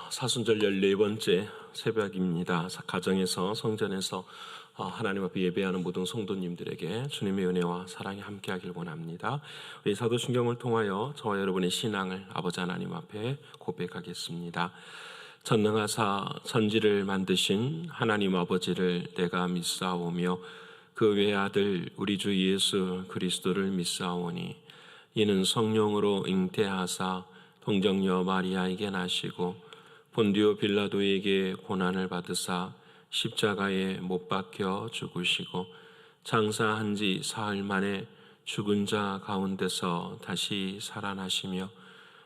사순절 14번째 새벽입니다. 가정에서 성전에서 하나님 앞에 예배하는 모든 성도님들에게 주님의 은혜와 사랑이 함께하길 원합니다. 우리 사도신경을 통하여 저와 여러분의 신앙을 아버지 하나님 앞에 고백하겠습니다. 전능하사 천지를 만드신 하나님 아버지를 내가 믿사오며 그 외아들 우리 주 예수 그리스도를 믿사오니 이는 성령으로 잉태하사 동정녀 마리아에게 나시고 본디오 빌라도에게 고난을 받으사 십자가에 못 박혀 죽으시고 장사한 지 사흘 만에 죽은 자 가운데서 다시 살아나시며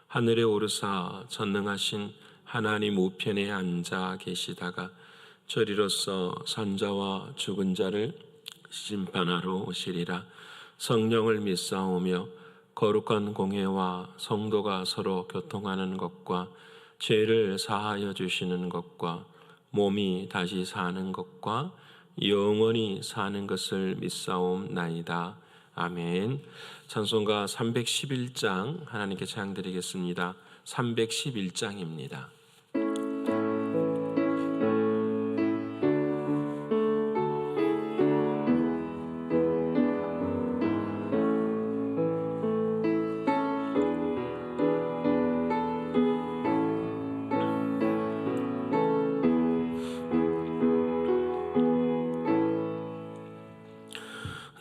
하늘에 오르사 전능하신 하나님 우편에 앉아 계시다가 저리로서 산자와 죽은 자를 심판하러 오시리라. 성령을 믿사오며 거룩한 공회와 성도가 서로 교통하는 것과 죄를 사하여 주시는 것과 몸이 다시 사는 것과 영원히 사는 것을 믿사옵나이다. 아멘. 찬송가 311장 하나님께 찬양드리겠습니다. 311장입니다.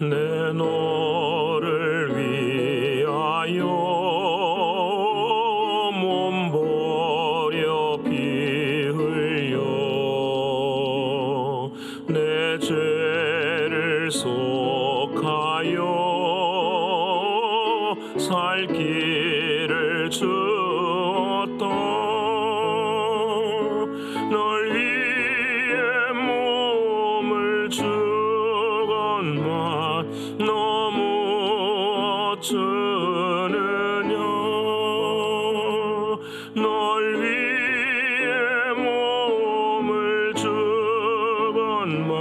내 너를 위하여 몸 버려 피 흘려 내 죄를 속하여 살 길을 주었다. 널 위해 몸을 주건만 너무 어쩌느냐. 널 위해 몸을 주건만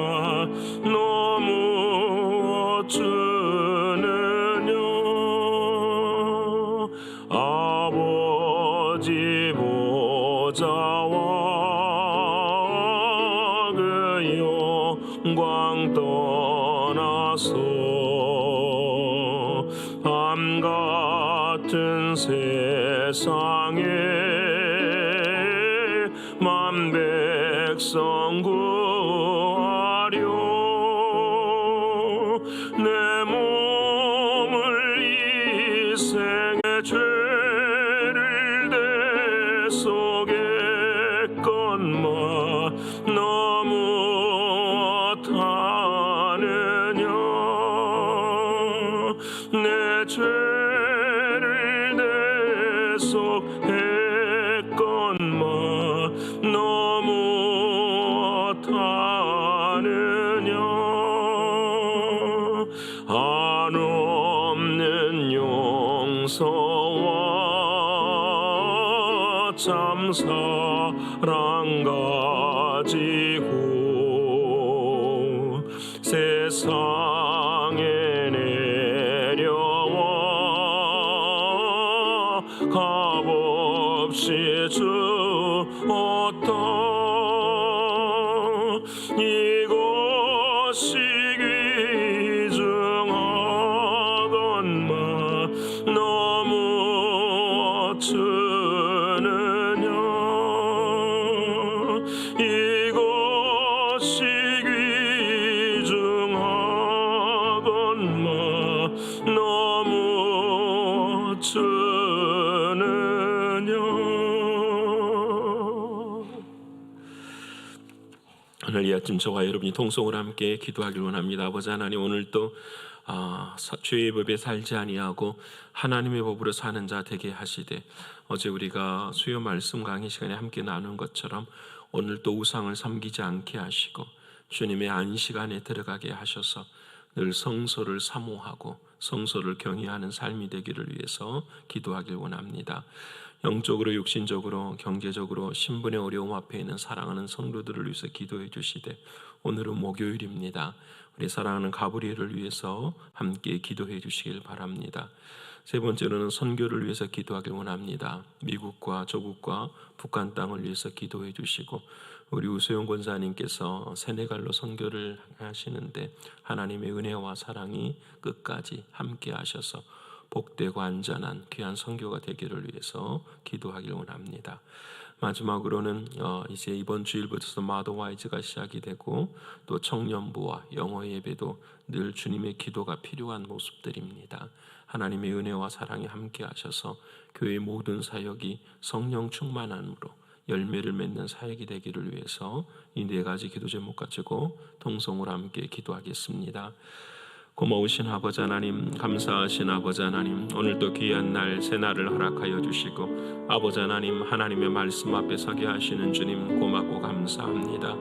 너무 어쩌느냐. 아버지 보좌와 그 영광 떠나서 밤 같은 세상에 만 백성 구하려 내 몸을 이 생의 죄를 대속했건만 너무 어떠하느냐. 내 죄를 대속했건만 너무 어떠하느냐. 한없는 용서와 참 사랑 가지고 세상에 내려와 값없이 주었다. 이것이 귀중하건만 너무 어쩌느냐. 이것이 귀중하건만 너무 어쩌느냐. 오늘 이 아침 저와 여러분이 통성으로 함께 기도하길 원합니다. 아버지 하나님, 오늘도 죄의 법에 살지 아니하고 하나님의 법으로 사는 자 되게 하시되, 어제 우리가 수요 말씀 강의 시간에 함께 나눈 것처럼 오늘도 우상을 섬기지 않게 하시고 주님의 안식안에 들어가게 하셔서 늘 성소를 사모하고 성소를 경외하는 삶이 되기를 위해서 기도하길 원합니다. 영적으로, 육신적으로, 경제적으로 신분의 어려움 앞에 있는 사랑하는 성도들을 위해서 기도해 주시되, 오늘은 목요일입니다. 우리 사랑하는 가브리엘을 위해서 함께 기도해 주시길 바랍니다. 세 번째로는 선교를 위해서 기도하길 원합니다. 미국과 조국과 북한 땅을 위해서 기도해 주시고, 우리 우소영 권사님께서 세네갈로 선교를 하시는데 하나님의 은혜와 사랑이 끝까지 함께 하셔서 복되고 안전한 귀한 선교가 되기를 위해서 기도하길 원합니다. 마지막으로는 이제 이번 주일부터 마더 와이즈가 시작이 되고 또 청년부와 영어 예배도 늘 주님의 기도가 필요한 모습들입니다. 하나님의 은혜와 사랑이 함께 하셔서 교회 모든 사역이 성령 충만함으로 열매를 맺는 사역이 되기를 위해서 이 네 가지 기도 제목 가지고 통성으로 함께 기도하겠습니다. 고마우신 아버지 하나님, 감사하신 아버지 하나님, 오늘도 귀한 날 새날을 허락하여 주시고 아버지 하나님, 하나님의 말씀 앞에 서게 하시는 주님 고맙고 감사합니다.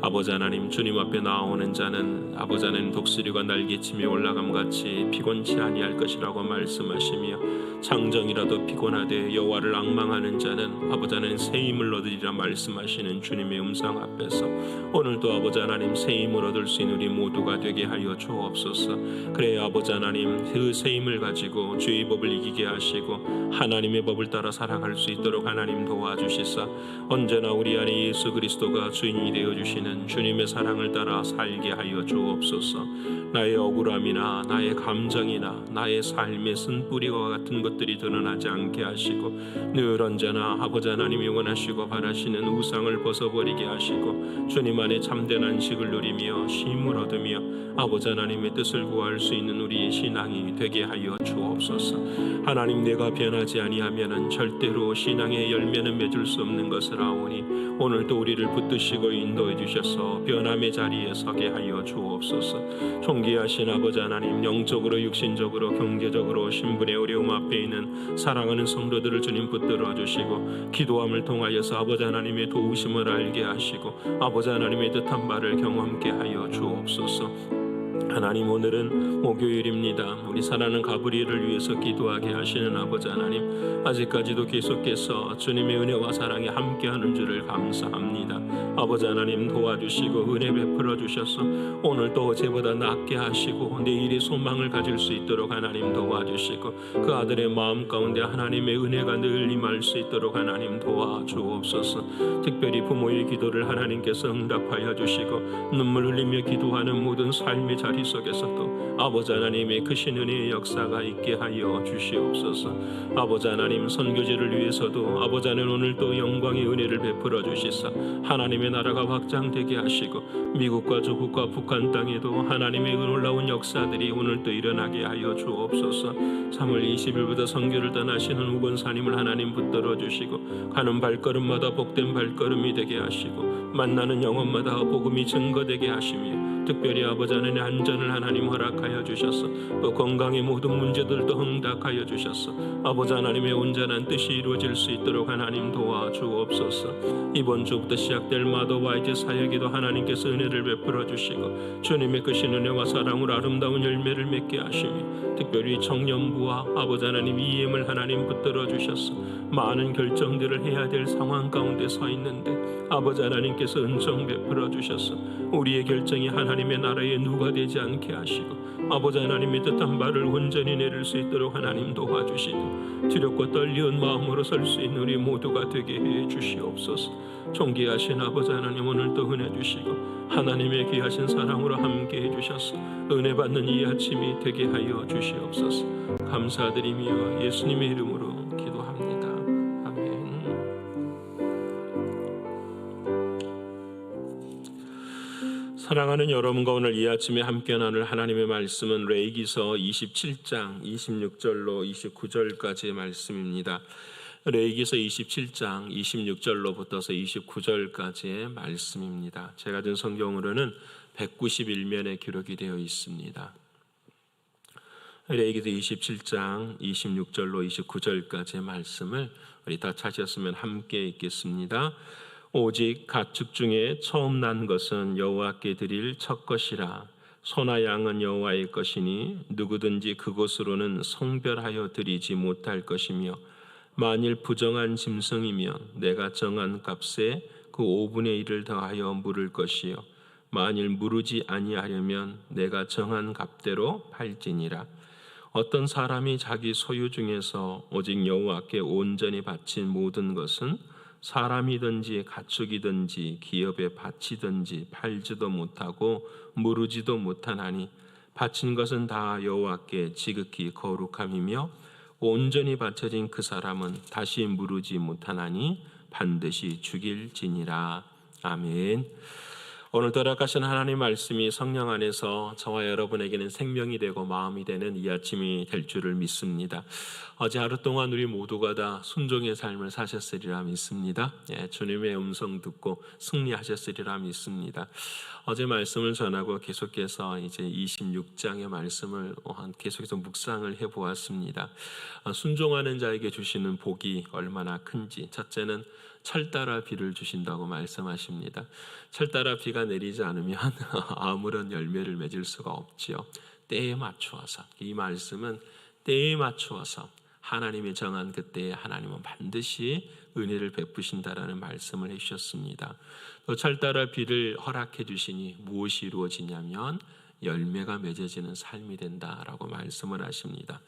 아버지 하나님, 주님 앞에 나오는 자는 아버지 하나님 독수리가 날개치며 올라감같이 피곤치 아니할 것이라고 말씀하시며, 창정이라도 피곤하되 여호와를 앙망하는 자는 아버지 하나님 새 힘을 얻으리라 말씀하시는 주님의 음성 앞에서 오늘도 아버지 하나님 새 힘을 얻을 수 있는 우리 모두가 되게 하여 주옵소서. 그래야 아버지 하나님 그 새 힘을 가지고 주의 법을 이기게 하시고 하나님의 법을 따라 살아갈 수 있도록 하나님 도와주시사 언제나 우리 안에 예수 그리스도가 주인이 되어주시는 주님의 사랑을 따라 살게 하여 주옵소서. 나의 억울함이나 나의 감정이나 나의 삶의 쓴뿌리와 같은 것들이 드러나지 않게 하시고 늘 언제나 아버지 하나님이 원하시고 바라시는 우상을 벗어버리게 하시고 주님 안에 참된 안식을 누리며 쉼을 얻으며 아버지 하나님의 뜻을 구할 수 있는 우리의 신앙이 되게 하여 주옵소서. 하나님, 내가 변하지 아니하면은 절대로 신앙의 열매는 맺을 수 없는 것을 아오니 오늘도 우리를 붙드시고 인도해 주셔서 변함의 자리에 서게 하여 주옵소서. 존귀하신 아버지 하나님, 영적으로 육신적으로 경제적으로 신분의 어려움 앞에 있는 사랑하는 성도들을 주님 붙들어 주시고 기도함을 통하여서 아버지 하나님의 도우심을 알게 하시고 아버지 하나님의 뜻한 바를 경험케 하여 주옵소서. 하나님, 오늘은 목요일입니다. 우리 사랑하는 가브리엘을 위해서 기도하게 하시는 아버지 하나님, 아직까지도 계속해서 주님의 은혜와 사랑이 함께하는 줄을 감사합니다. 아버지 하나님, 도와주시고 은혜 베풀어 주셔서 오늘도 어제보다 낫게 하시고 내일의 소망을 가질 수 있도록 하나님 도와주시고 그 아들의 마음 가운데 하나님의 은혜가 늘 임할 수 있도록 하나님 도와주옵소서. 특별히 부모의 기도를 하나님께서 응답하여 주시고 눈물 흘리며 기도하는 모든 삶의 자리 속에서도 아버지 하나님의 크신 은혜의 역사가 있게 하여 주시옵소서. 아버지 하나님, 선교지를 위해서도 아버지 하나님 오늘도 영광의 은혜를 베풀어 주시사 하나님의 나라가 확장되게 하시고 미국과 조국과 북한 땅에도 하나님의 놀라운 역사들이 오늘도 일어나게 하여 주옵소서. 3월 20일부터 선교를 떠나시는 우건사님을 하나님 붙들어 주시고 가는 발걸음마다 복된 발걸음이 되게 하시고 만나는 영혼마다 복음이 증거되게 하시며 특별히 아버지 하나님의 안전을 하나님 허락하여 주셔서 또 건강의 모든 문제들도 응답하여 주셔서 아버지 하나님의 온전한 뜻이 이루어질 수 있도록 하나님 도와주옵소서. 이번 주부터 시작될 마더 와이즈 사역에도 하나님께서 은혜를 베풀어 주시고 주님의 크신 은혜와 사랑으로 아름다운 열매를 맺게 하시며 특별히 청년부와 아버지 하나님 EM을 하나님 붙들어 주셔서 많은 결정들을 해야 될 상황 가운데 서 있는데 아버지 하나님께서 은총 베풀어 주셔서 우리의 결정이 하나님의 나라에 누가 되지 않게 하시고 아버지 하나님의 뜻한 바를 온전히 내릴 수 있도록 하나님 도와주시고 두렵고 떨리는 마음으로 설 수 있는 우리 모두가 되게 해 주시옵소서. 존귀하신 아버지 하나님, 오늘도 은혜 주시고 하나님의 귀하신 사랑으로 함께 해주셔서 은혜 받는 이 아침이 되게 하여 주시옵소서. 감사드리며 예수님의 이름으로 기도합니다. 아멘. 사랑하는 여러분과 오늘 이 아침에 함께 나눌 하나님의 말씀은 레위기서 27장 26절로 29절까지의 말씀입니다. 레위기서 27장 26절로부터서 29절까지의 말씀입니다. 제가 든 성경으로는 191면에 기록이 되어 있습니다. 레위기서 27장 26절로 29절까지의 말씀을 우리 다 찾으셨으면 함께 읽겠습니다. 오직 가축 중에 처음 난 것은 여호와께 드릴 첫 것이라. 소나 양은 여호와의 것이니 누구든지 그곳으로는 성별하여 드리지 못할 것이며 만일 부정한 짐승이면 내가 정한 값에 그 5분의 1을 더하여 물을 것이요 만일 무르지 아니하려면 내가 정한 값대로 팔지니라. 어떤 사람이 자기 소유 중에서 오직 여호와께 온전히 바친 모든 것은 사람이든지 가축이든지 기업에 바치든지 팔지도 못하고 무르지도 못하나니 바친 것은 다 여호와께 지극히 거룩함이며 온전히 바쳐진 그 사람은 다시 무르지 못하나니 반드시 죽일지니라. 아멘. 오늘 허락하신 하나님 말씀이 성령 안에서 저와 여러분에게는 생명이 되고 마음이 되는 이 아침이 될 줄을 믿습니다. 어제 하루 동안 우리 모두가 다 순종의 삶을 사셨으리라 믿습니다. 주님의 음성 듣고 승리하셨으리라 믿습니다. 어제 말씀을 전하고 계속해서 이제 26장의 말씀을 계속해서 묵상을 해보았습니다. 순종하는 자에게 주시는 복이 얼마나 큰지, 첫째는 철 따라 비를 주신다고 말씀하십니다. 철 따라 비가 내리지 않으면 아무런 열매를 맺을 수가 없지요. 때에 맞추어서, 이 말씀은 때에 맞추어서 하나님이 정한 그때에 하나님은 반드시 은혜를 베푸신다라는 말씀을 해주셨습니다. 또 철 따라 비를 허락해 주시니 무엇이 이루어지냐면 열매가 맺어지는 삶이 된다라고 말씀을 하십니다.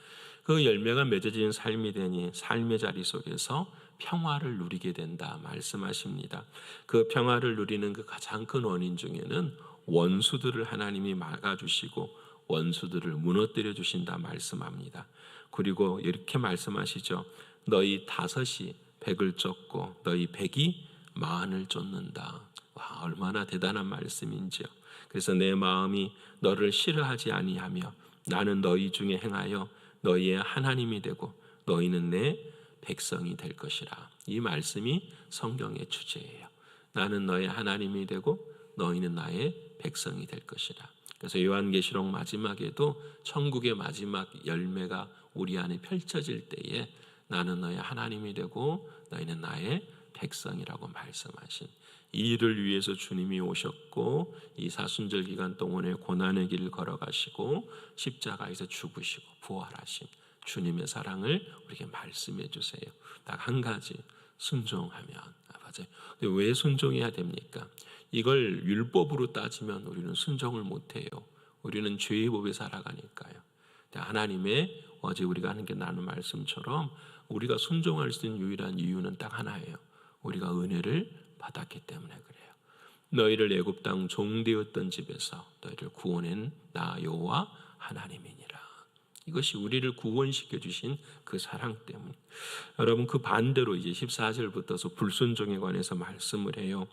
그 열매가 맺어지는 삶이 되니 삶의 자리 속에서 평화를 누리게 된다 말씀하십니다. 그 평화를 누리는 그 가장 큰 원인 중에는 원수들을 하나님이 막아주시고 원수들을 무너뜨려 주신다 말씀합니다. 그리고 이렇게 말씀하시죠. 너희 5이 100을 쫓고 너희 100이 40을 쫓는다. 와, 얼마나 대단한 말씀인지요. 그래서 내 마음이 너를 싫어하지 아니하며 나는 너희 중에 행하여 너희의 하나님이 되고 너희는 내 백성이 될 것이라. 이 말씀이 성경의 주제예요. 나는 너의 하나님이 되고 너희는 나의 백성이 될 것이라. 그래서 요한계시록 마지막에도 천국의 마지막 열매가 우리 안에 펼쳐질 때에 나는 너의 하나님이 되고 너희는 나의 백성이라고 말씀하신 이 일을 위해서 주님이 오셨고 이 사순절 기간 동안에 고난의 길을 걸어가시고 십자가에서 죽으시고 부활하신 주님의 사랑을 우리에게 말씀해 주세요. 딱 한 가지, 순종하면. 맞아요. 근데 왜 순종해야 됩니까? 이걸 율법으로 따지면 우리는 순종을 못해요. 우리는 죄의 법에 살아가니까요. 하나님의 어제 우리가 하는 게 나눈 말씀처럼 우리가 순종할 수 있는 유일한 이유는 딱 하나예요. 우리가 은혜를 받았기 때문에 그래요. 너희를 애굽 땅 종되었던 집에서 너희를 구원한 나 여호와 하나님이니라. 이것이 우리를 구원시켜 주신 그 사랑 때문에. 여러분 그 반대로 이제 14절부터서 불순종에 관해서 말씀을 해요.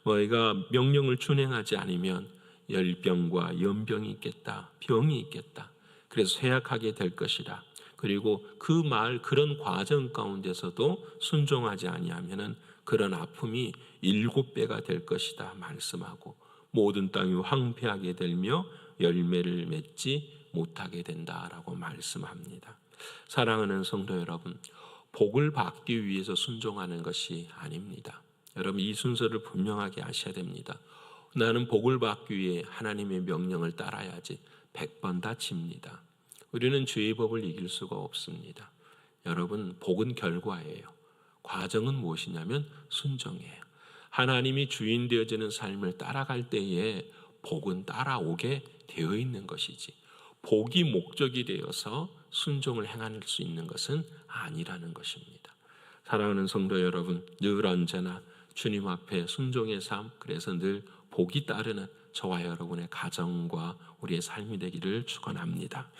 너희가 명령을 준행하지 않으면 열병과 연병이 있겠다. 병이 있겠다. 그래서 쇠약하게 될 것이라. 그리고 그 말 그런 과정 가운데서도 순종하지 아니하면은 그런 아픔이 7배가 될 것이다 말씀하고 모든 땅이 황폐하게 되며 열매를 맺지 못하게 된다라고 말씀합니다. 사랑하는 성도 여러분, 복을 받기 위해서 순종하는 것이 아닙니다. 여러분 이 순서를 분명하게 아셔야 됩니다. 나는 복을 받기 위해 하나님의 명령을 따라야지 100번 다칩니다. 우리는 죄의 법을 이길 수가 없습니다. 여러분 복은 결과예요. 과정은 무엇이냐면 순종이에요. 하나님이 주인 되어지는 삶을 따라갈 때에 복은 따라오게 되어 있는 것이지 복이 목적이 되어서 순종을 행할 수 있는 것은 아니라는 것입니다. 사랑하는 성도 여러분, 늘 언제나 주님 앞에 순종의 삶, 그래서 늘 복이 따르는 저와 여러분의 가정과 우리의 삶이 되기를 축원합니다.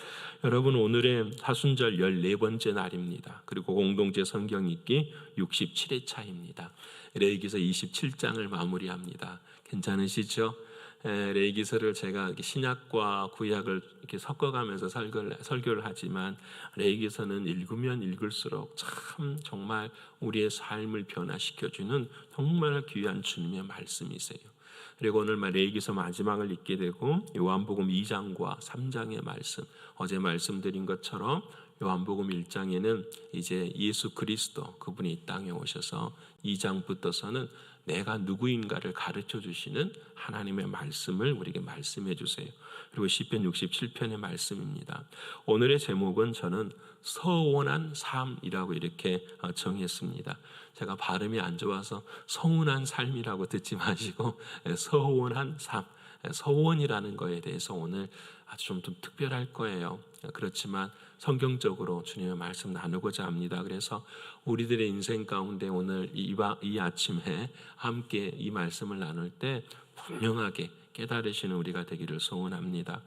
여러분 오늘의 사순절 14번째 날입니다. 그리고 공동체 성경 읽기 67회차입니다. 레위기서 27장을 마무리합니다. 괜찮으시죠? 레위기서를 제가 신약과 구약을 이렇게 섞어가면서 설교를 하지만 레위기서는 읽으면 읽을수록 참 정말 우리의 삶을 변화시켜주는 정말 귀한 주님의 말씀이세요. 그리고 오늘 레위기서 마지막을 읽게 되고 요한복음 2장과 3장의 말씀, 어제 말씀드린 것처럼 요한복음 1장에는 이제 예수 그리스도 그분이 이 땅에 오셔서 2장부터서는 내가 누구인가를 가르쳐 주시는 하나님의 말씀을 우리에게 말씀해 주세요. 그리고 시편 67편의 말씀입니다. 오늘의 제목은 저는 서원한 삶이라고 이렇게 정했습니다. 제가 발음이 안 좋아서 서운한 삶이라고 듣지 마시고 서원한 삶, 서원이라는 거에 대해서 오늘 아주 좀 특별할 거예요. 그렇지만 성경적으로 주님의 말씀 나누고자 합니다. 그래서 우리들의 인생 가운데 오늘 이 아침에 함께 이 말씀을 나눌 때 분명하게 깨달으시는 우리가 되기를 소원합니다.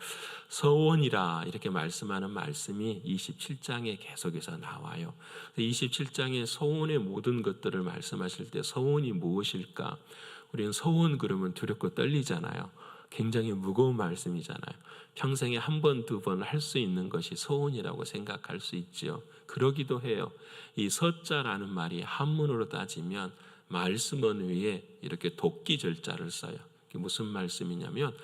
서원이라 이렇게 말씀하는 말씀이 27장에 계속해서 나와요. 27장에 서원의 모든 것들을 말씀하실 때 서원이 무엇일까? 우리는 서원 그러면 두렵고 떨리잖아요. 굉장히 무거운 말씀이잖아요. 평생에 한 번, 두 번 할 수 있는 것이 소원이라고 생각할 수 있지요. 그러기도 해요. 이 서자라는 말이 한문으로 따지면 말씀원 위에 이렇게 도끼 절자를 써요. 그게 무슨 말씀이냐면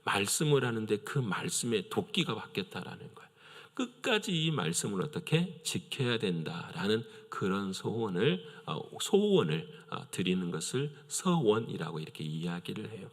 말씀을 하는데 그 말씀에 도끼가 박혔다라는 거예요. 끝까지 이 말씀을 어떻게 지켜야 된다라는 그런 소원을 드리는 것을 서원이라고 이렇게 이야기를 해요.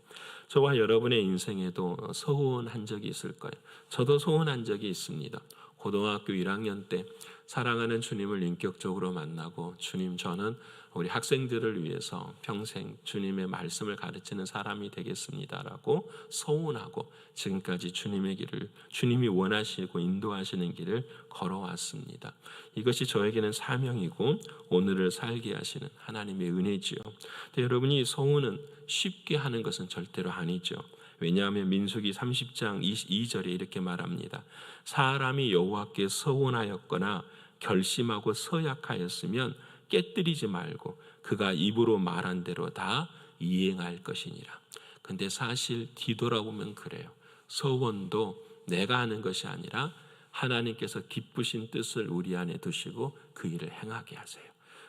저와 여러분의 인생에도 소원한 적이 있을 거예요. 저도 소원한 적이 있습니다. 고등학교 1학년 때 사랑하는 주님을 인격적으로 만나고 주님 저는 우리 학생들을 위해서 평생 주님의 말씀을 가르치는 사람이 되겠습니다라고 소원하고 지금까지 주님의 길을 주님이 원하시고 인도하시는 길을 걸어왔습니다. 이것이 저에게는 사명이고 오늘을 살게 하시는 하나님의 은혜지요. 근데 여러분이 소원은 쉽게 하는 것은 절대로 아니죠. 왜냐하면 민수기 30장 2절에 이렇게 말합니다. 사람이 여호와께 서원하였거나 결심하고 서약하였으면 깨뜨리지 말고 그가 입으로 말한 대로 다 이행할 것이니라. 근데 사실 뒤돌아보면 그래요. 서원도 내가 하는 것이 아니라 하나님께서 기쁘신 뜻을 우리 안에 두시고 그 일을 행하게 하세요.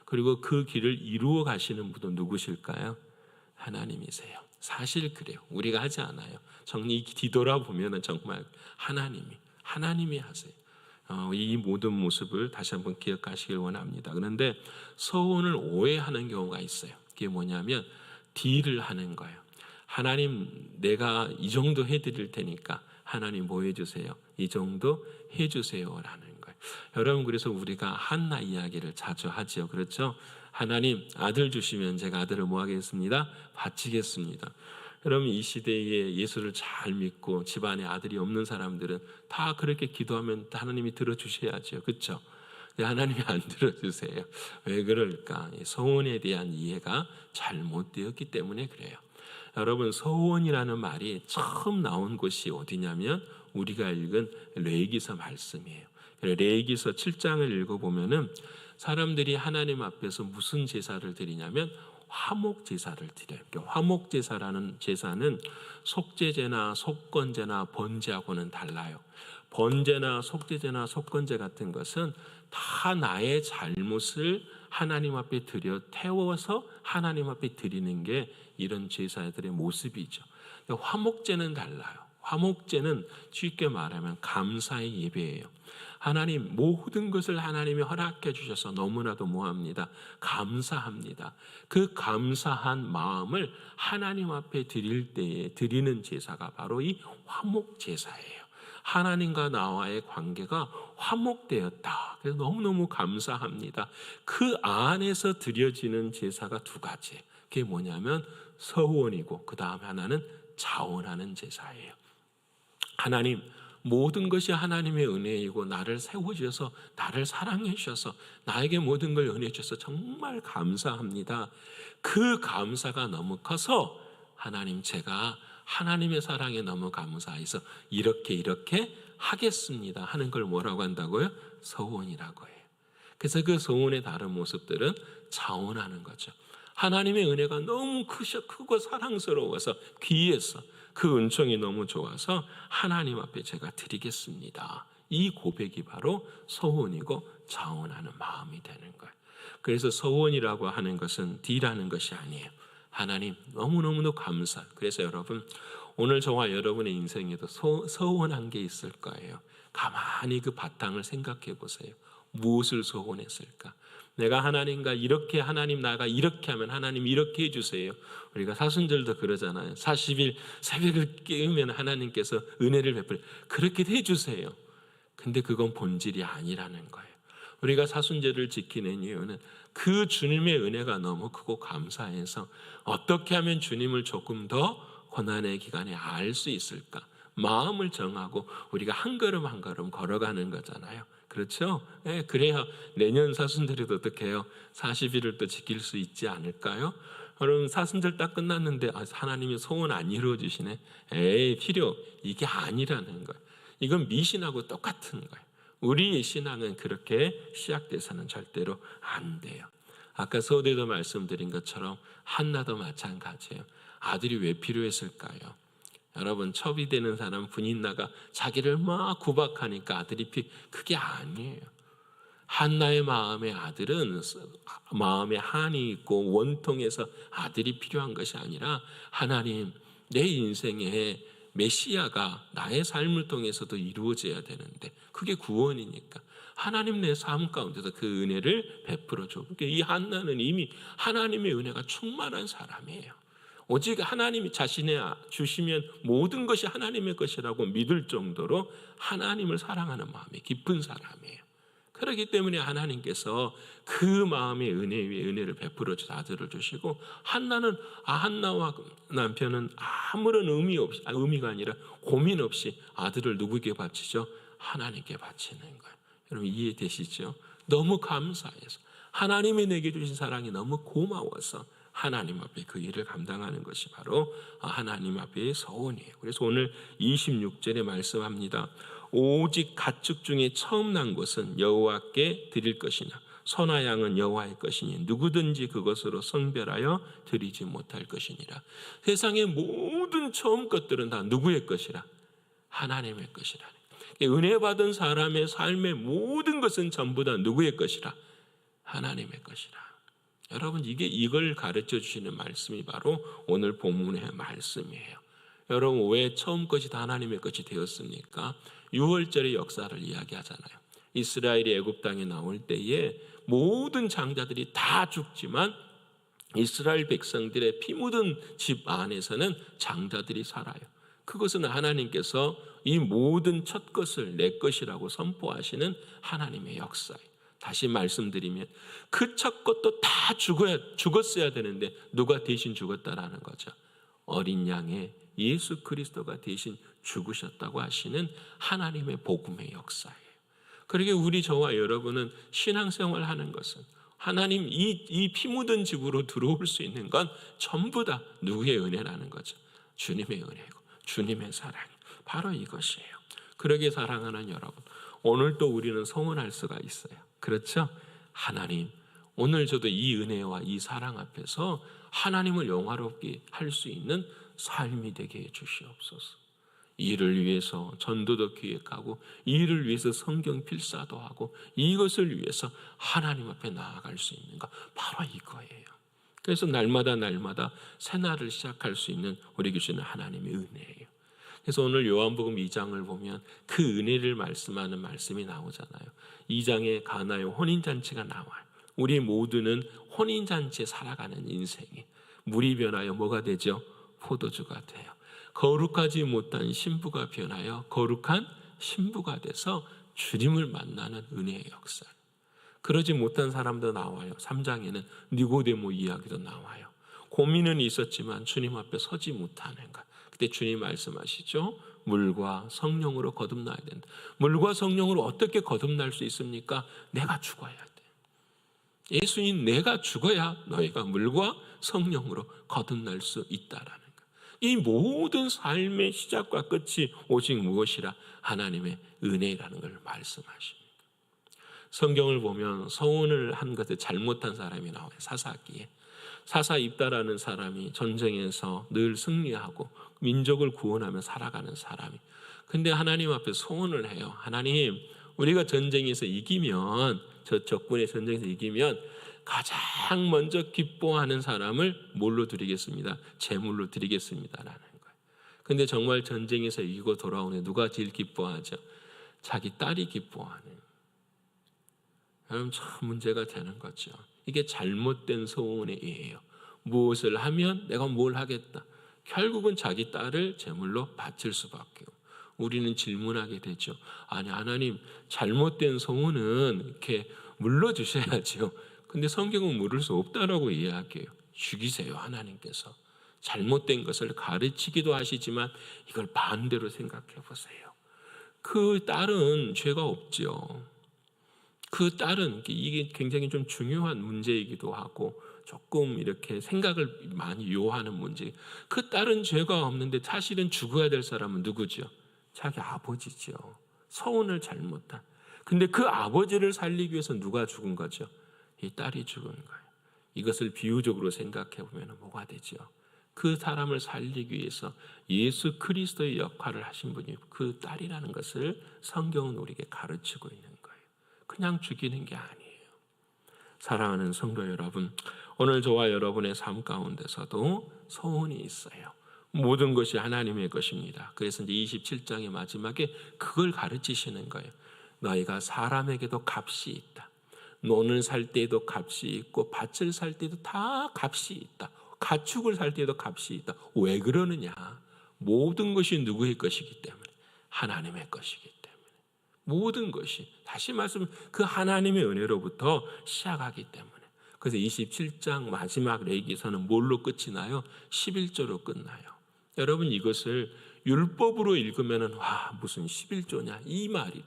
그리고 그 길을 이루어 가시는 분은 누구실까요? 하나님이세요. 사실 그래요. 우리가 하지 않아요. 정리 뒤돌아보면 정말 하나님이 하세요. 이 모든 모습을 다시 한번 기억하시길 원합니다. 그런데 서원을 오해하는 경우가 있어요. 그게 뭐냐면 딜을 하는 거예요. 하나님 내가 이 정도 해드릴 테니까 하나님 뭐 해주세요? 이 정도 해주세요라는 거예요. 여러분 그래서 우리가 한나 이야기를 자주 하죠. 그렇죠? 하나님 아들 주시면 제가 아들을 뭐 하겠습니다? 바치겠습니다. 여러분 이 시대에 예수를 잘 믿고 집안에 아들이 없는 사람들은 다 그렇게 기도하면 하나님이 들어주셔야죠. 그렇죠? 하나님이 안 들어주세요. 왜 그럴까? 서원에 대한 이해가 잘못되었기 때문에 그래요. 여러분 서원이라는 말이 처음 나온 곳이 어디냐면 우리가 읽은 레위기서 말씀이에요. 레위기서 7장을 읽어보면은 사람들이 하나님 앞에서 무슨 제사를 드리냐면 화목 제사를 드려요. 화목 제사라는 제사는 속죄제나 속건제나 번제하고는 달라요. 번제나 속죄제나 속건제 같은 것은 다 나의 잘못을 하나님 앞에 태워서 하나님 앞에 드리는 게 이런 제사들의 모습이죠. 화목제는 달라요. 화목제는 쉽게 말하면 감사의 예배예요. 하나님 모든 것을 하나님이 허락해 주셔서 너무나도 뭐합니다? 감사합니다. 그 감사한 마음을 하나님 앞에 드릴 때에 드리는 제사가 바로 이 화목 제사예요. 하나님과 나와의 관계가 화목되었다. 그래서 너무너무 감사합니다. 그 안에서 드려지는 제사가 두 가지. 그게 뭐냐면 서원이고 그 다음 하나는 자원하는 제사예요. 하나님 모든 것이 하나님의 은혜이고 나를 세워주셔서 나를 사랑해 주셔서 나에게 모든 걸 은혜 주셔서 정말 감사합니다. 그 감사가 너무 커서 하나님 제가 하나님의 사랑에 너무 감사해서 이렇게 하겠습니다 하는 걸 뭐라고 한다고요? 서원이라고 해요. 그래서 그 서원의 다른 모습들은 자원하는 거죠. 하나님의 은혜가 너무 크고 사랑스러워서 귀해서 그 은총이 너무 좋아서 하나님 앞에 제가 드리겠습니다. 이 고백이 바로 서원이고 자원하는 마음이 되는 거예요. 그래서 서원이라고 하는 것은 딜하는 것이 아니에요. 하나님 너무너무 감사. 그래서 여러분 오늘 저와 여러분의 인생에도 서원한 게 있을 거예요. 가만히 그 바탕을 생각해 보세요. 무엇을 서원했을까? 내가 하나님과 이렇게 하나님 나가 이렇게 하면 하나님 이렇게 해주세요. 우리가 사순절도 그러잖아요. 40일 새벽을 깨우면 하나님께서 은혜를 베풀 그렇게 해주세요. 근데 그건 본질이 아니라는 거예요. 우리가 사순절을 지키는 이유는 그 주님의 은혜가 너무 크고 감사해서 어떻게 하면 주님을 조금 더 고난의 기간에 알 수 있을까? 마음을 정하고 우리가 한 걸음 한 걸음 걸어가는 거잖아요. 그렇죠? 예, 그래야 내년 사순절에도 어떻게 해요? 40일을 또 지킬 수 있지 않을까요? 여러분 사순절 딱 끝났는데 하나님이 소원 안 이루어주시네. 에이 이게 아니라는 거예요. 이건 미신하고 똑같은 거예요. 우리의 신앙은 그렇게 시작돼서는 절대로 안 돼요. 아까 서두에도 말씀드린 것처럼 한나도 마찬가지예요. 아들이 왜 필요했을까요? 여러분 첩이 되는 사람 분인나가 자기를 막 구박하니까 아들이 그게 아니에요. 한나의 마음에 아들은 마음에 한이 있고 원통해서 아들이 필요한 것이 아니라 하나님 내 인생에 메시아가 나의 삶을 통해서도 이루어져야 되는데 그게 구원이니까 하나님 내 삶 가운데서 그 은혜를 베풀어 줘. 그러니까 이 한나는 이미 하나님의 은혜가 충만한 사람이에요. 오직 하나님이 자신의 주시면 모든 것이 하나님의 것이라고 믿을 정도로 하나님을 사랑하는 마음이 깊은 사람이에요. 그렇기 때문에 하나님께서 그 마음의 은혜 위에 은혜를 베풀어 주셔서 아들을 주시고 한나와 남편은 아무런 의미가 아니라 고민 없이 아들을 누구에게 바치죠? 하나님께 바치는 거예요. 여러분 이해되시죠? 너무 감사해서 하나님이 내게 주신 사랑이 너무 고마워서 하나님 앞에 그 일을 감당하는 것이 바로 하나님 앞의 서원이에요. 그래서 오늘 26절에 말씀합니다. 오직 가축 중에 처음 난 것은 여호와께 드릴 것이나 소나 양은 여호와의 것이니 누구든지 그것으로 성별하여 드리지 못할 것이니라. 세상의 모든 처음 것들은 다 누구의 것이라? 하나님의 것이라. 은혜 받은 사람의 삶의 모든 것은 전부 다 누구의 것이라? 하나님의 것이라. 여러분 이걸 가르쳐 주시는 말씀이 바로 오늘 본문의 말씀이에요. 여러분 왜 처음 것이 다 하나님의 것이 되었습니까? 6월절의 역사를 이야기하잖아요. 이스라엘이 애굽 땅에 나올 때에 모든 장자들이 다 죽지만 이스라엘 백성들의 피 묻은 집 안에서는 장자들이 살아요. 그것은 하나님께서 이 모든 첫 것을 내 것이라고 선포하시는 하나님의 역사예요. 다시 말씀드리면 그 첫 것도 다 죽었어야 되는데 누가 대신 죽었다라는 거죠. 어린 양의 예수 그리스도가 대신 죽으셨다고 하시는 하나님의 복음의 역사예요. 그러게 우리 저와 여러분은 신앙생활 하는 것은 하나님 이 피 묻은 집으로 들어올 수 있는 건 전부 다 누구의 은혜라는 거죠. 주님의 은혜고 주님의 사랑 바로 이것이에요. 그러게 사랑하는 여러분 오늘 또 우리는 소원할 수가 있어요. 그렇죠? 하나님 오늘 저도 이 은혜와 이 사랑 앞에서 하나님을 영화롭게 할 수 있는 삶이 되게 해 주시옵소서. 이를 위해서 전도도 기획하고 이를 위해서 성경 필사도 하고 이것을 위해서 하나님 앞에 나아갈 수 있는 것 바로 이거예요. 그래서 날마다 새날을 시작할 수 있는 우리 주시는 하나님의 은혜예요. 그래서 오늘 요한복음 2장을 보면 그 은혜를 말씀하는 말씀이 나오잖아요. 2장에 가나의 혼인잔치가 나와요. 우리 모두는 혼인잔치에 살아가는 인생이 물이 변하여 뭐가 되죠? 포도주가 돼요. 거룩하지 못한 신부가 변하여 거룩한 신부가 돼서 주님을 만나는 은혜의 역사. 그러지 못한 사람도 나와요. 3장에는 니고데모 이야기도 나와요. 고민은 있었지만 주님 앞에 서지 못하는 것. 그때 주님 말씀하시죠. 물과 성령으로 거듭나야 된다. 물과 성령으로 어떻게 거듭날 수 있습니까? 내가 죽어야 돼. 예수님 내가 죽어야 너희가 물과 성령으로 거듭날 수 있다라는 것. 이 모든 삶의 시작과 끝이 오직 무엇이라? 하나님의 은혜라는 걸 말씀하십니다. 성경을 보면 서원을 한 것에 잘못한 사람이 나와요. 사사기에. 사사입다라는 사람이 전쟁에서 늘 승리하고 민족을 구원하며 살아가는 사람이. 근데 하나님 앞에 소원을 해요. 하나님, 우리가 전쟁에서 이기면, 저 적군의 전쟁에서 이기면 가장 먼저 기뻐하는 사람을 뭘로 드리겠습니다? 제물로 드리겠습니다라는 거예요. 근데 정말 전쟁에서 이기고 돌아오는 누가 제일 기뻐하죠? 자기 딸이 기뻐하는. 여러분 참 문제가 되는 거죠. 이게 잘못된 소원이에요. 무엇을 하면 내가 뭘 하겠다. 결국은 자기 딸을 제물로 바칠 수밖에. 우리는 질문하게 되죠. 아니 하나님 잘못된 소원은 이렇게 물러주셔야죠. 근데 성경은 물을 수 없다라고 이야기해요. 죽이세요 하나님께서. 잘못된 것을 가르치기도 하시지만 이걸 반대로 생각해 보세요. 그 딸은 죄가 없지요. 그 딸은 이게 굉장히 좀 중요한 문제이기도 하고 조금 이렇게 생각을 많이 요하는 문제. 그 딸은 죄가 없는데 사실은 죽어야 될 사람은 누구죠? 자기 아버지죠. 서운을 잘못한. 근데 그 아버지를 살리기 위해서 누가 죽은 거죠? 이 딸이 죽은 거예요. 이것을 비유적으로 생각해 보면 뭐가 되죠? 그 사람을 살리기 위해서 예수 그리스도의 역할을 하신 분이 그 딸이라는 것을 성경은 우리에게 가르치고 있는 거예요. 그냥 죽이는 게 아니에요. 사랑하는 성도 여러분, 오늘 저와 여러분의 삶 가운데서도 소원이 있어요. 모든 것이 하나님의 것입니다. 그래서 이제 27장의 마지막에 그걸 가르치시는 거예요. 너희가 사람에게도 값이 있다. 논을 살 때에도 값이 있고 밭을 살 때도 다 값이 있다. 가축을 살 때도 값이 있다. 왜 그러느냐? 모든 것이 누구의 것이기 때문에 하나님의 것이기 때문에 모든 것이 다시 말씀 그 하나님의 은혜로부터 시작하기 때문에 그래서 27장 마지막 레위기서는 뭘로 끝이 나요? 11조로 끝나요. 여러분 이것을 율법으로 읽으면은 와 무슨 11조냐 이 말이래.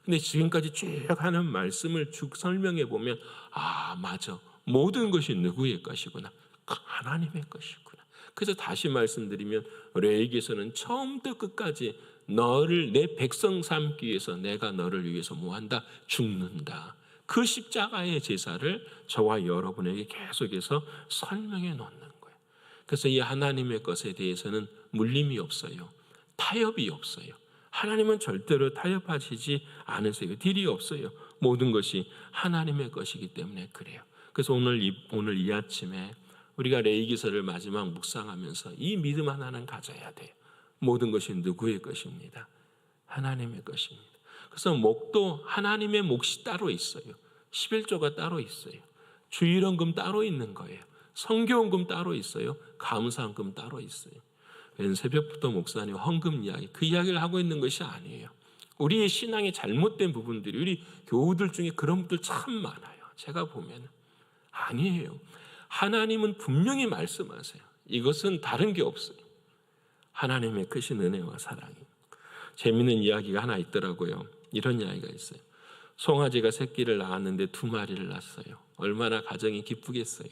근데 지금까지 쭉 하는 말씀을 쭉 설명해 보면 아 맞아 모든 것이 누구의 것이구나 하나님의 것이구나. 그래서 다시 말씀드리면 레위기서는 처음부터 끝까지 너를 내 백성 삼기 위해서 내가 너를 위해서 뭐한다? 죽는다. 그 십자가의 제사를 저와 여러분에게 계속해서 설명해 놓는 거예요. 그래서 이 하나님의 것에 대해서는 물림이 없어요. 타협이 없어요. 하나님은 절대로 타협하시지 않으세요. 딜이 없어요. 모든 것이 하나님의 것이기 때문에 그래요. 그래서 오늘 이 아침에 우리가 레위기서를 마지막 묵상하면서 이 믿음 하나는 가져야 돼요. 모든 것이 누구의 것입니다. 하나님의 것입니다. 그래서 목도 하나님의 몫이 따로 있어요. 11조가 따로 있어요. 주일헌금 따로 있는 거예요. 성교헌금 따로 있어요. 감사헌금 따로 있어요. 새벽부터 목사님 헌금 이야기 그 이야기를 하고 있는 것이 아니에요. 우리의 신앙의 잘못된 부분들이 우리 교우들 중에 그런 분들 참 많아요. 제가 보면 아니에요. 하나님은 분명히 말씀하세요. 이것은 다른 게 없어요. 하나님의 크신 은혜와 사랑이. 재미있는 이야기가 하나 있더라고요. 이런 이야기가 있어요. 송아지가 새끼를 낳았는데 2마리를 낳았어요. 얼마나 가정이 기쁘겠어요.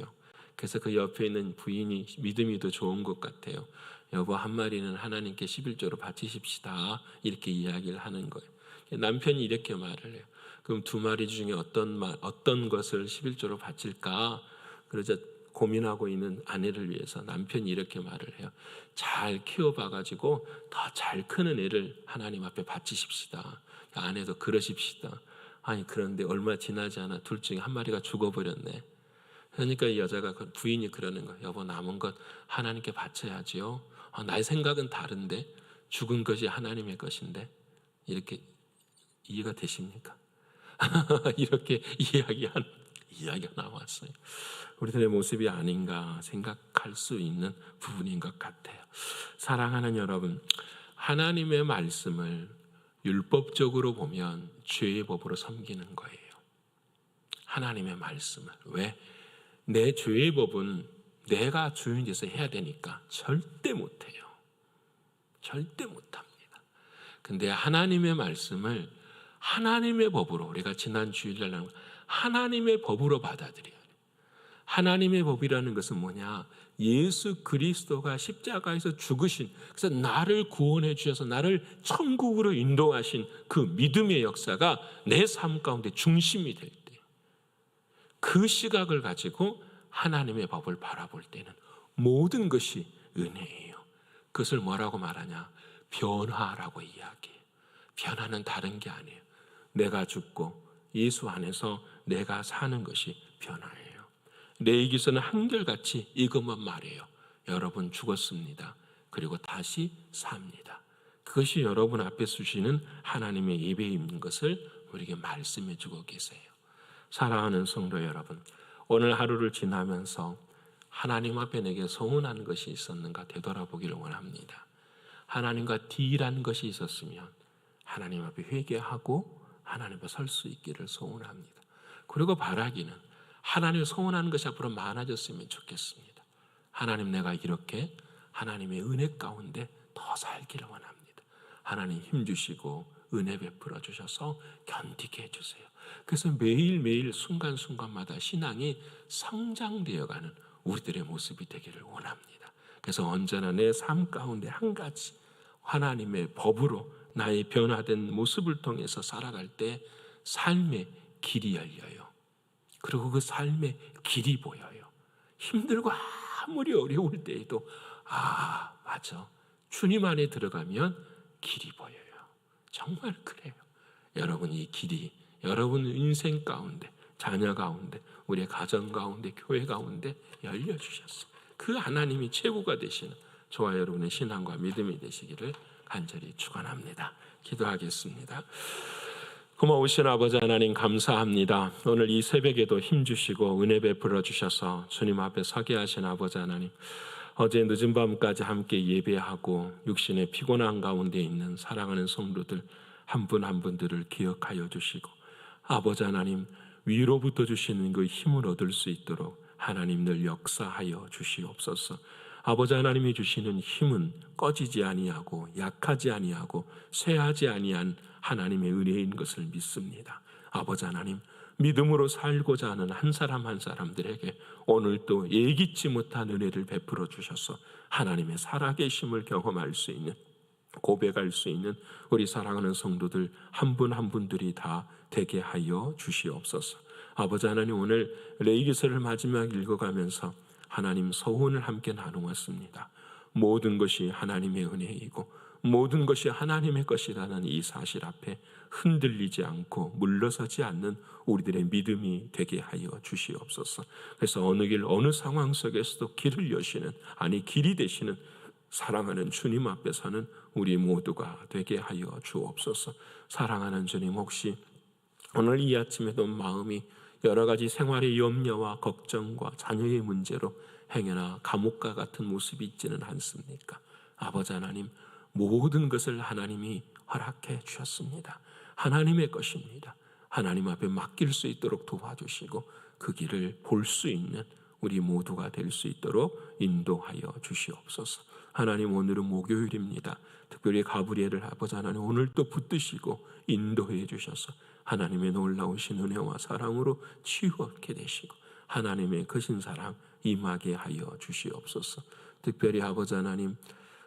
그래서 그 옆에 있는 부인이 믿음이 더 좋은 것 같아요. 여보 1마리는 하나님께 11조로 바치십시다. 이렇게 이야기를 하는 거예요. 남편이 이렇게 말을 해요. 그럼 2마리 중에 어떤 것을 11조로 바칠까? 그러자 고민하고 있는 아내를 위해서 남편이 이렇게 말을 해요. 잘 키워봐가지고 더 잘 크는 애를 하나님 앞에 바치십시다. 아내도 그러십시다. 아니 그런데 얼마 지나지 않아 둘 중에 1마리가 죽어버렸네. 그러니까 이 여자가 부인이 그러는 거예요. 여보 남은 것 하나님께 바쳐야지요. 나의 생각은 다른데 죽은 것이 하나님의 것인데 이렇게 이해가 되십니까? 이렇게 이야기가 나왔어요. 우리들의 모습이 아닌가 생각할 수 있는 부분인 것 같아요. 사랑하는 여러분, 하나님의 말씀을 율법적으로 보면 죄의 법으로 섬기는 거예요. 하나님의 말씀을. 왜? 내 죄의 법은 내가 주인 돼서 해야 되니까 절대 못해요. 절대 못합니다. 근데 하나님의 말씀을 하나님의 법으로 우리가 지난 주일날 나눈 하나님의 법으로 받아들여야 돼요. 하나님의 법이라는 것은 뭐냐? 예수 그리스도가 십자가에서 죽으신 그래서 나를 구원해 주셔서 나를 천국으로 인도하신 그 믿음의 역사가 내 삶 가운데 중심이 될 때 그 시각을 가지고 하나님의 법을 바라볼 때는 모든 것이 은혜예요. 그것을 뭐라고 말하냐? 변화라고 이야기해요. 변화는 다른 게 아니에요. 내가 죽고 예수 안에서 내가 사는 것이 변화예요. 레위기서는 한결같이 이것만 말해요. 여러분 죽었습니다. 그리고 다시 삽니다. 그것이 여러분 앞에 주시는 하나님의 예배인 것을 우리에게 말씀해 주고 계세요. 사랑하는 성도 여러분, 오늘 하루를 지나면서 하나님 앞에 내게 서운한 것이 있었는가 되돌아보기를 원합니다. 하나님과 딜한 것이 있었으면 하나님 앞에 회개하고 하나님 앞에 설 수 있기를 소원합니다. 그리고 바라기는 하나님을 소원하는 것이 앞으로 많아졌으면 좋겠습니다. 하나님, 내가 이렇게 하나님의 은혜 가운데 더 살기를 원합니다. 하나님 힘주시고 은혜 베풀어 주셔서 견디게 해주세요. 그래서 매일매일 순간순간마다 신앙이 성장되어가는 우리들의 모습이 되기를 원합니다. 그래서 언제나 내 삶 가운데 한 가지 하나님의 법으로 나의 변화된 모습을 통해서 살아갈 때 삶의 길이 열려요. 그리고 그 삶의 길이 보여요. 힘들고 아무리 어려울 때에도 맞아, 주님 안에 들어가면 길이 보여요. 정말 그래요. 여러분, 이 길이 여러분 인생 가운데, 자녀 가운데, 우리의 가정 가운데, 교회 가운데 열려주셨어요. 그 하나님이 최고가 되시는 저와 여러분의 신앙과 믿음이 되시기를 간절히 축원합니다. 기도하겠습니다. 고마우신 아버지 하나님, 감사합니다. 오늘 이 새벽에도 힘주시고 은혜 베풀어 주셔서 주님 앞에 서게 하신 아버지 하나님, 어제 늦은 밤까지 함께 예배하고 육신의 피곤한 가운데 있는 사랑하는 성도들 한 분 한 분들을 기억하여 주시고, 아버지 하나님, 위로부터 주시는 그 힘을 얻을 수 있도록 하나님 늘 역사하여 주시옵소서. 아버지 하나님이 주시는 힘은 꺼지지 아니하고 약하지 아니하고 쇠하지 아니한 하나님의 은혜인 것을 믿습니다. 아버지 하나님, 믿음으로 살고자 하는 한 사람 한 사람들에게 오늘 또 예기치 못한 은혜를 베풀어 주셔서 하나님의 살아계심을 경험할 수 있는, 고백할 수 있는 우리 사랑하는 성도들 한 분 한 분들이 다 되게 하여 주시옵소서. 아버지 하나님, 오늘 레위기서를 마지막 읽어가면서 하나님 서훈을 함께 나누었습니다. 모든 것이 하나님의 은혜이고 모든 것이 하나님의 것이라는 이 사실 앞에 흔들리지 않고 물러서지 않는 우리들의 믿음이 되게 하여 주시옵소서. 그래서 어느 길 어느 상황 속에서도 길을 여시는, 아니 길이 되시는 사랑하는 주님 앞에서는 우리 모두가 되게 하여 주옵소서. 사랑하는 주님, 혹시 오늘 이 아침에도 마음이 여러 가지 생활의 염려와 걱정과 자녀의 문제로 행여나 감옥과 같은 모습이 있지는 않습니까? 아버지 하나님, 모든 것을 하나님이 허락해 주셨습니다. 하나님의 것입니다. 하나님 앞에 맡길 수 있도록 도와주시고 그 길을 볼 수 있는 우리 모두가 될 수 있도록 인도하여 주시옵소서. 하나님, 오늘은 목요일입니다. 특별히 가브리엘을 아버지 하나님 오늘 또 붙드시고 인도해 주셔서 하나님의 놀라우신 은혜와 사랑으로 치유하게 되시고 하나님의 크신 사랑 임하게 하여 주시옵소서. 특별히 아버지 하나님,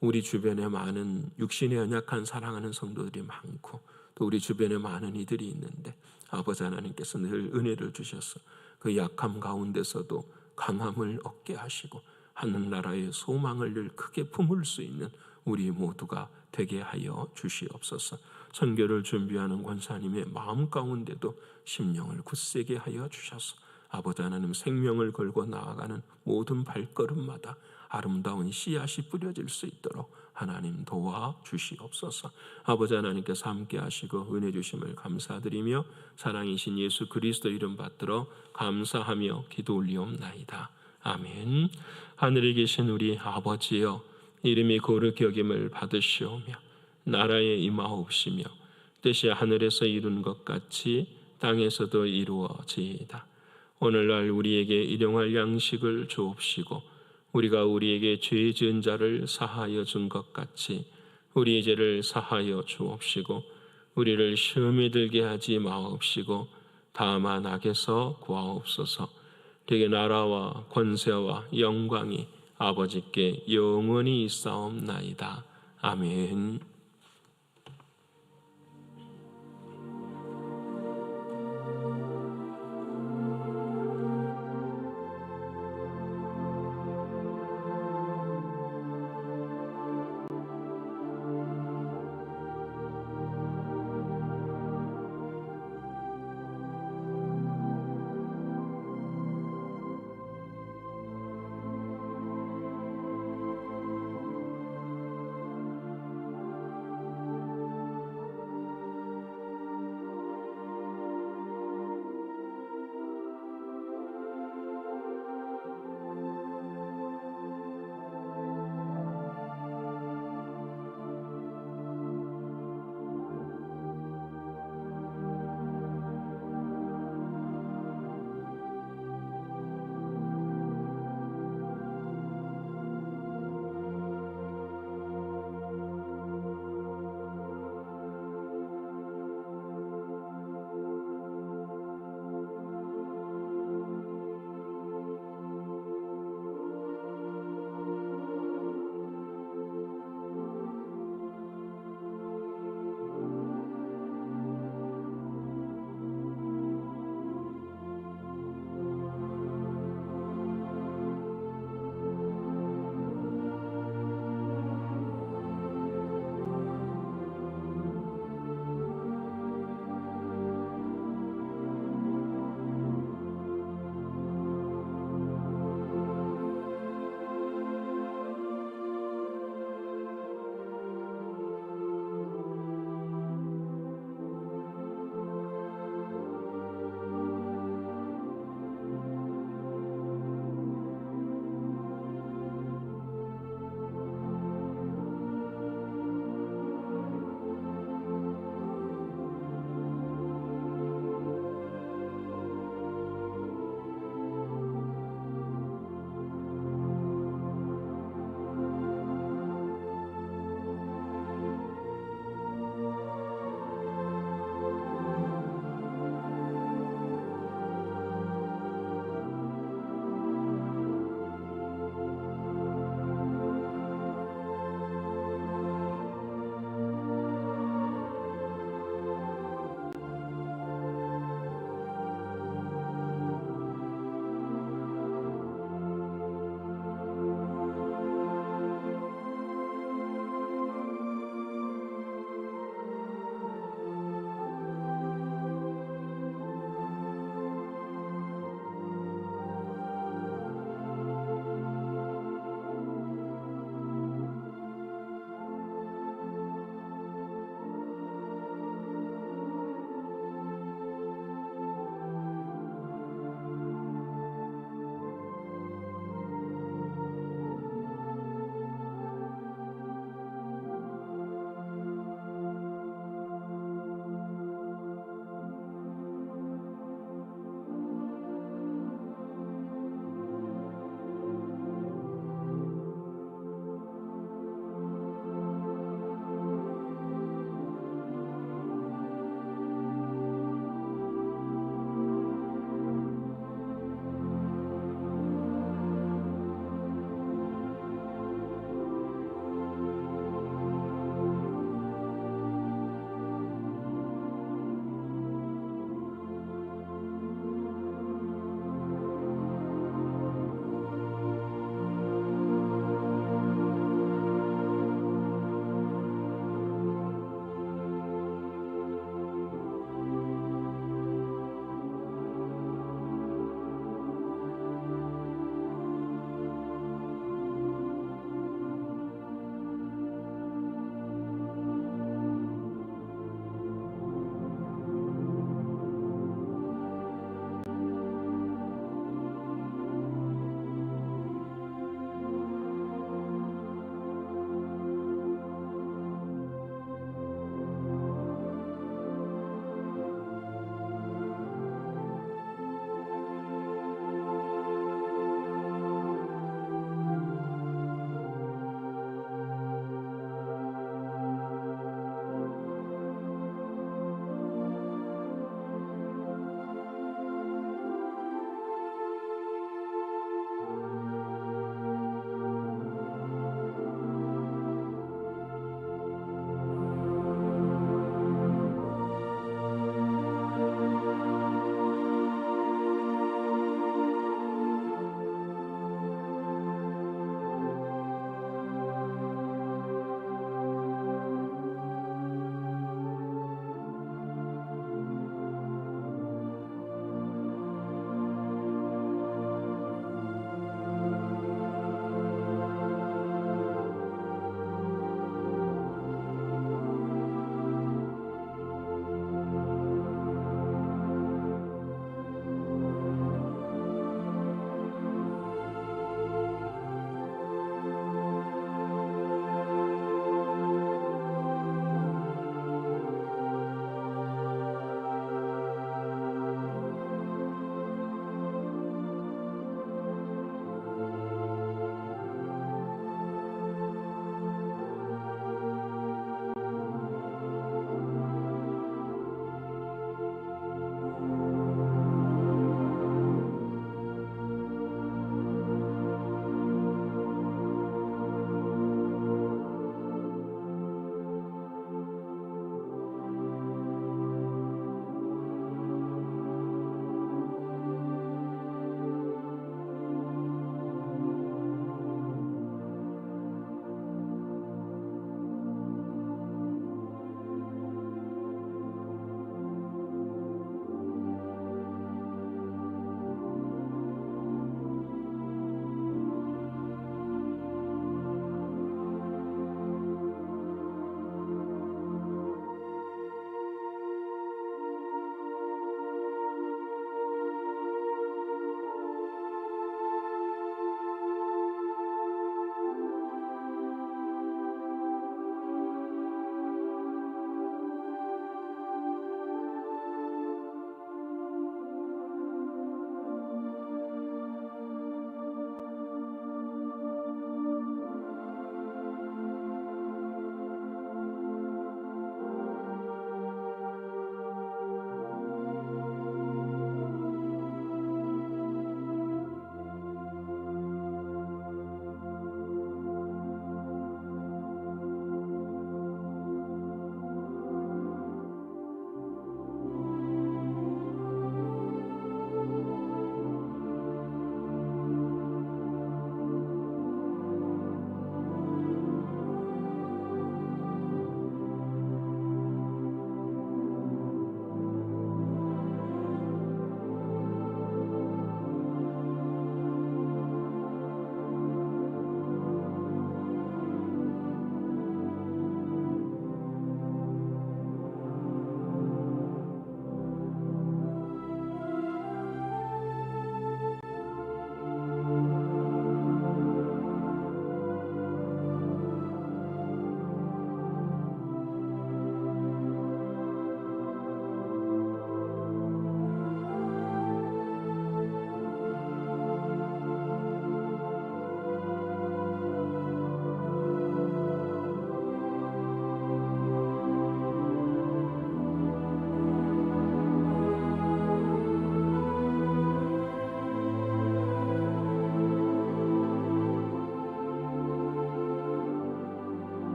우리 주변에 많은 육신에 연약한 사랑하는 성도들이 많고 또 우리 주변에 많은 이들이 있는데 아버지 하나님께서 늘 은혜를 주셔서 그 약함 가운데서도 강함을 얻게 하시고 하늘나라의 소망을 늘 크게 품을 수 있는 우리 모두가 되게 하여 주시옵소서. 선교를 준비하는 권사님의 마음 가운데도 심령을 굳세게 하여 주셔서 아버지 하나님, 생명을 걸고 나아가는 모든 발걸음마다 아름다운 씨앗이 뿌려질 수 있도록 하나님 도와주시옵소서. 아버지 하나님께서 함께 하시고 은혜 주심을 감사드리며 사랑이신 예수 그리스도 이름 받들어 감사하며 기도 올리옵나이다. 아멘. 하늘에 계신 우리 아버지여, 이름이 거룩히 여김을 받으시오며 나라에 임하옵시며 뜻이 하늘에서 이룬 것 같이 땅에서도 이루어지이다. 오늘날 우리에게 일용할 양식을 주옵시고 우리가 우리에게 죄 지은 자를 사하여 준 것 같이 우리의 죄를 사하여 주옵시고 우리를 시험에 들게 하지 마옵시고 다만 악에서 구하옵소서. 되게 나라와 권세와 영광이 아버지께 영원히 있사옵나이다. 아멘.